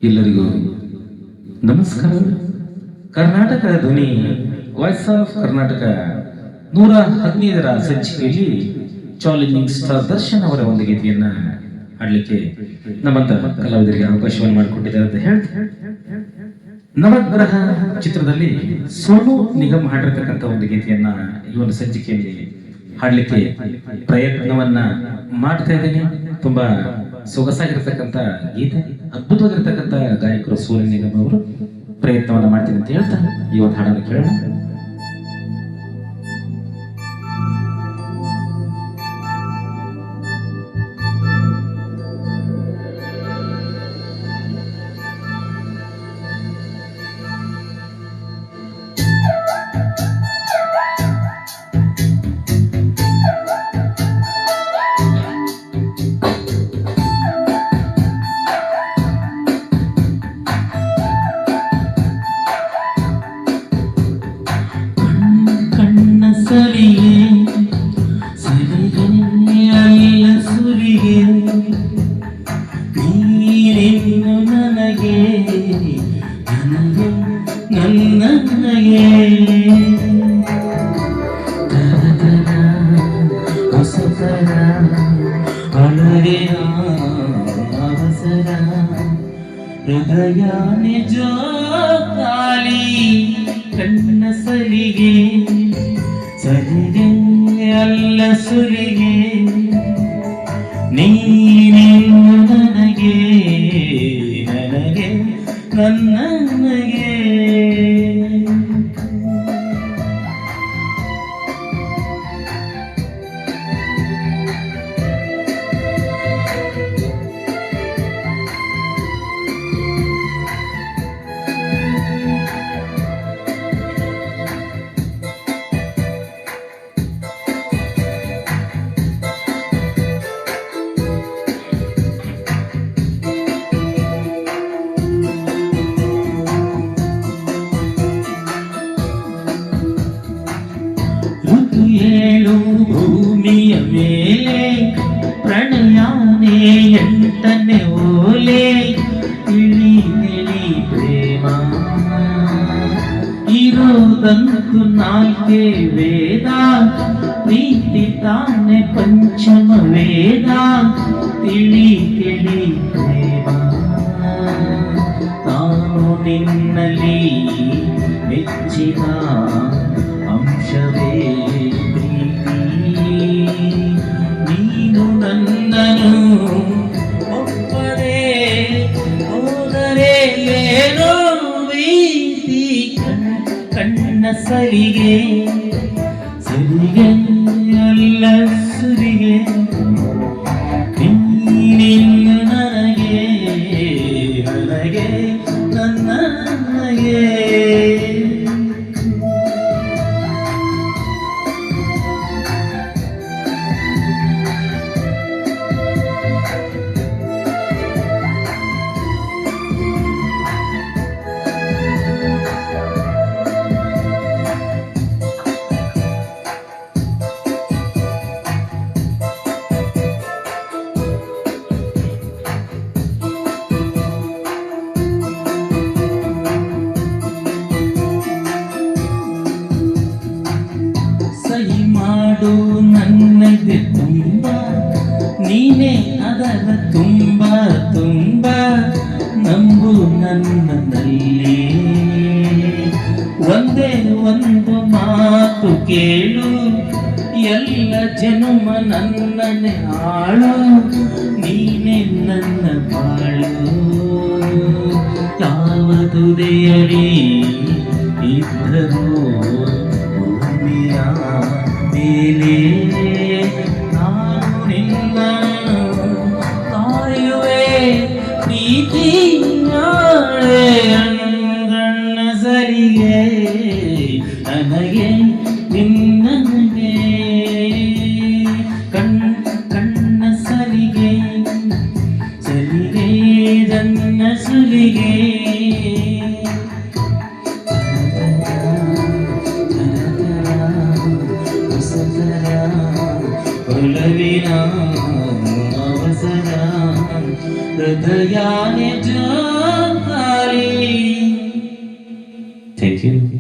ಎಲ್ಲರಿಗೂ ನಮಸ್ಕಾರ. ಕರ್ನಾಟಕ ಧ್ವನಿ ವಾಯ್ಸ್ ಆಫ್ ಕರ್ನಾಟಕ 115ರ ಸಂಚಿಕೆಯಲ್ಲಿ ಚಾಲೆಂಜಿಂಗ್ ಸ್ಟಾರ್ ದರ್ಶನ್ ಅವರ ಒಂದು ಗೀತೆಯನ್ನ ಹಾಡಲಿಕ್ಕೆ ನಮ್ಮಂತ ಕಲಾವಿದರಿಗೆ ಅವಕಾಶವನ್ನು ಮಾಡಿಕೊಟ್ಟಿದ್ದಾರೆ ಅಂತ ಹೇಳ್ತಾ, ನವಗ್ರಹ ಚಿತ್ರದಲ್ಲಿ ಸೋನು ನಿಗಮ್ ಹಾಡಿರ್ತಕ್ಕಂಥ ಒಂದು ಗೀತೆಯನ್ನ ಈ ಒಂದು ಸಂಚಿಕೆಯಲ್ಲಿ ಹಾಡಲಿಕ್ಕೆ ಪ್ರಯತ್ನವನ್ನ ಮಾಡ್ತಾ ಇದ್ದೇನೆ. ತುಂಬಾ ಸೊಗಸಾಗಿರ್ತಕ್ಕಂಥ ಗೀತೆ, ಅದ್ಭುತವಾಗಿರ್ತಕ್ಕಂಥ ಗಾಯಕರು ಸೋನು ನಿಗಮ್ ಅವರು. ಪ್ರಯತ್ನವನ್ನ ಮಾಡ್ತೀನಿ ಅಂತ ಹೇಳ್ತಾ ಈ ಒಂದು ಹಾಡನ್ನು ಕೇಳೋಣ. ಸಲಿಗೆ ಸಲಿಗೆ ಅಲ್ಲ ಸುಲಿಗೆ ನೀನಿನ್ನು ನನಗೆ ನನಗೆ ನನ್ನಗೆ ತರತರ ಹೊಸತರ ಅಳವಿನ ಅವಸರ ಹೃದಯ ನಿಜ ಖಾಲಿ ಕಣ್ಣ ಸಲಿಗೆ ಸಲಿಗೆ ಅಲ್ಲ ಸುಲಿಗೆ ನೀನಿನ್ನು ನನಗೆ ನನಗೆ ನನ್ನಗೆ ಏಳು ಭೂಮಿಯ ಮೇಲೆ ಪ್ರಣಯಾನೇ ಎಂಟನೆ ಓಲೆ ಇಳಿ ತಿಳಿ ಪ್ರೇಮ ಇರೋದಂತು ನಾಲ್ಕೇ ವೇದ ಪ್ರೀತಿ ತಾನೆ ಪಂಚಮ ವೇದ ತಿಳಿ ತಿಳಿ ಪ್ರೇಮ ನಾನು ನಿನ್ನಲ್ಲಿ ಮೆಚ್ಚಿದ ಅಂಶವೇ ನೀನು ನನ್ನನು ಒಪ್ಪದೆ ಹೋದರೆ ಏನೋ ಪ್ರೀತಿ ಕಣ್ಣ ಸಲಿಗೆ ಸಲಿಗೆ ಅಲ್ಲ ಸುಲಿಗೆ ನೀನಿನ್ನು ನನಗೆ ನನಗೆ ನನ್ನಗೆ ಸಹಿ ಮಾಡು ನನ್ನದೆ ತುಂಬ ನೀನೇ ಅದರ ತುಂಬ ತುಂಬ ನಂಬು ನನ್ನಲ್ಲಿ ಒಂದೇ ಒಂದು ಮಾತು ಕೇಳು ಎಲ್ಲ ಜನುಮ ನನ್ನನೆ ಆಳು ನೀನೇ ನನ್ನ ಬಾಳು ಯಾವುದುದೆಯಲಿ ಇದ್ದರೂ ಭೂಮಿಯ ಮೇಲೆ ನಾನು ನಿನ್ನನ್ನು ಕಾಯುವೆ ಪ್ರೀತಿ ನಾಳೆ ಅಂಗಣ್ಣ ಸಲಿಗೆ ನನಗೆ ನಿನ್ನಗೆ ಕಣ್ಣ ಸಲಿಗೆ ಸಲಿಗೆ ನನ್ನ ಸುಲಿಗೆ ಒಲವಿನ ಅವಸರ ಹೃದಯ ನಿಜ ಥ್ಯಾಂಕ್ ಯು.